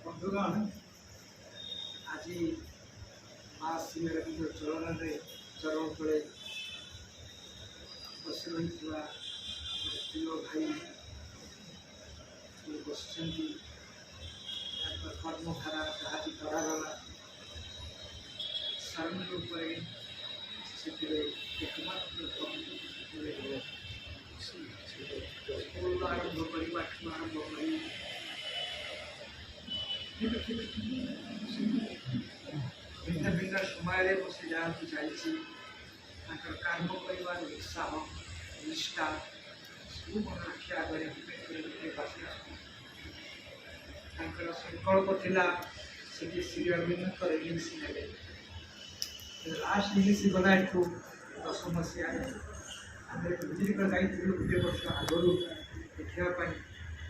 बंधुगण आज माँ श्रीरविंद चरण चरण तले बस रही प्रिय भाई बस कर्मधारा जहाँ भी करागला शरण स्कूल आरंभ कर आरंभ कर भिन्न भिन्न समय बस जहाँ चलती कर्म कर उत्साह निष्ठा सब आखि आगे संकल्प थिला श्री अरविंद रिलीज ने लास्ट रिलीज गला 10 मसीह विजिट कर गोटे वर्ष आगु देखापी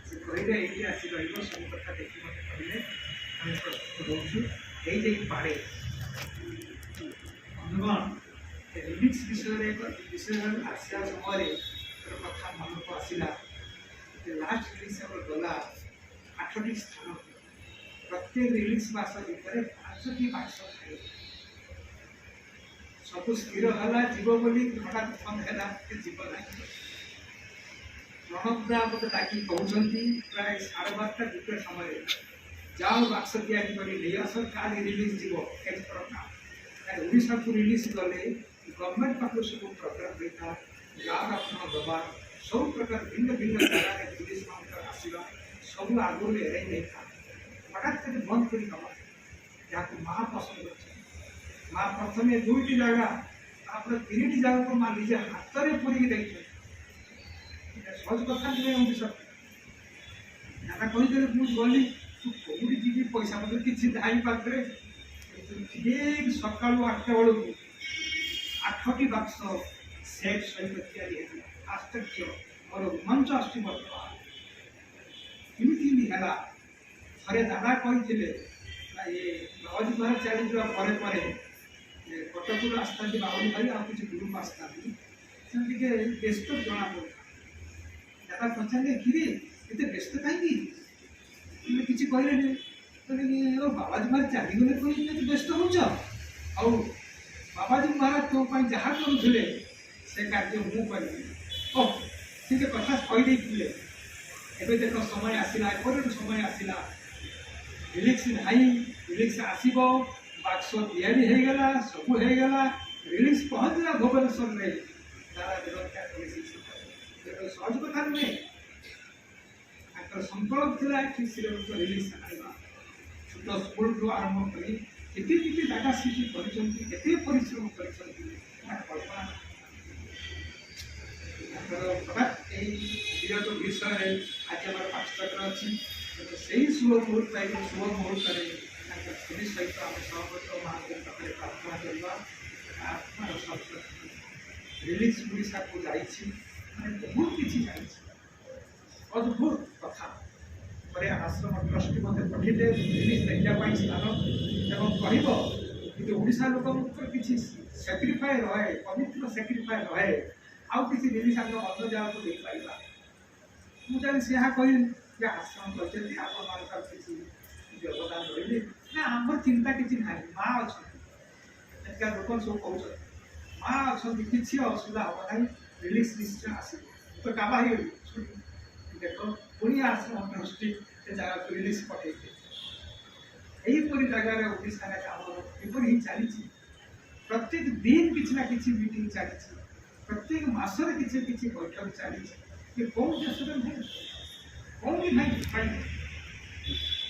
से कहले ये आस सब कथा देखिए मत कहले आम प्रस्तुत होती पारे बंधुगण रिलीज विषय विषय आसा समय कथा मन को आसला लास्ट रिलीज गला 8टी स्थान प्रत्येक रिलीज मास भितर 5टी बाक्स थे सब स्थिर है जीव बोली हठात बंद है जीव ना प्रणबदा मत डाक कहते प्राय 12:30 दुटे समय जाओ बाक्स तैयारी कर नहीं आस का रिलीज जीव ओडिशा को रिलीज गले गवर्नमेंट पाख सब प्रोग्राम होता गाँव रक्षण दबा सब प्रकार भिन्न भिन्न जगह रिलीज आसवा सब आगुरी एड़े नहीं था हठात बंद कर जहाँ माँ पसंद अच्छे माँ प्रथम 2टी जगह 3टी जगह को माँ निजे हाथ में पूरी देखते सहज कथा नहीं जहाँ कहीदेले मुझे गली तू कौटी जी पैसा मतलब किसी नाई पाखे ठीक सका 8टा बेलू 8टी बाक्स सेट सहित तैयारी आश्चर्य मोर रोमांच आस थे दादा कही ये लज द्वारा चली जावा कटक आसता बाबुल भाई आ कि ग्रुप आसता व्यस्त जना पड़ा दादा पचारे कि व्यस्त कहीं किसी कहले बाबाजी महाराज चलीगले कहीं व्यस्त हो बाबाजी महाराज तो जहाँ करुले से कार्य मुझे ओह ठीक कथा कहीदे एवं देख समय आसला समय आसला रिलीज नहीं रिलीज आसो बाक्स तैयारी होगला सब होगला रिलीज पहुँचला भुवनेश्वर में दादा सहज कथा नुहे संकल्प था श्रीरविंद रिलीज आना छोट स्कूल आरंभ कर जगह सृष्टि करते परिश्रम कर कल्पना विरत विषय आज आम 5 अच्छी से शुभ मुहूर्त शुभ मुहूर्त स्त्री सहित आम सहमत माँ पाखे प्रार्थना करवा आत्मार सत्य रिलीज ओडिशा को जाइए बहुत किसी अद्भुत कथा पर आश्रम ट्रस्टी मत पठेले रिलीज देखापी स्थान एवं कह ओडिशा लोक किसी सैक्रिफाई रहे पवित्र सैक्रिफाई रहे आउ किसी रिलीज आम अन्य जगह को देख पाइबा मुझे से कही आश्रम करते आप किसी योगदान रही ना आम चिंता किसी ना माँ अच्छा लोक सब कौन माँ अच्छा किसी असुविधा हम ना रिलीज निश्चय आस तो काबा देख पुणी आश्रम ट्रस्टी से जगह को रिलीज पठेते यहीपरी जगार ओडिशा आम एपरी ही चली प्रत्येक दिन किसी ना कि मीटिंग चली प्रत्येक मसरे किसी बैठक चली कौन देश में नहीं कौन भी नहीं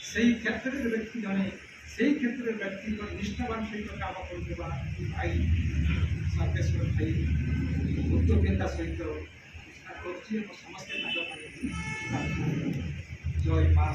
से क्षेत्र में व्यक्ति जड़े से क्षेत्र में व्यक्ति निष्ठावान सहित काम कर भाई सर्वेश्वर भाई उद्योगिता सहित समस्ते जय माँ।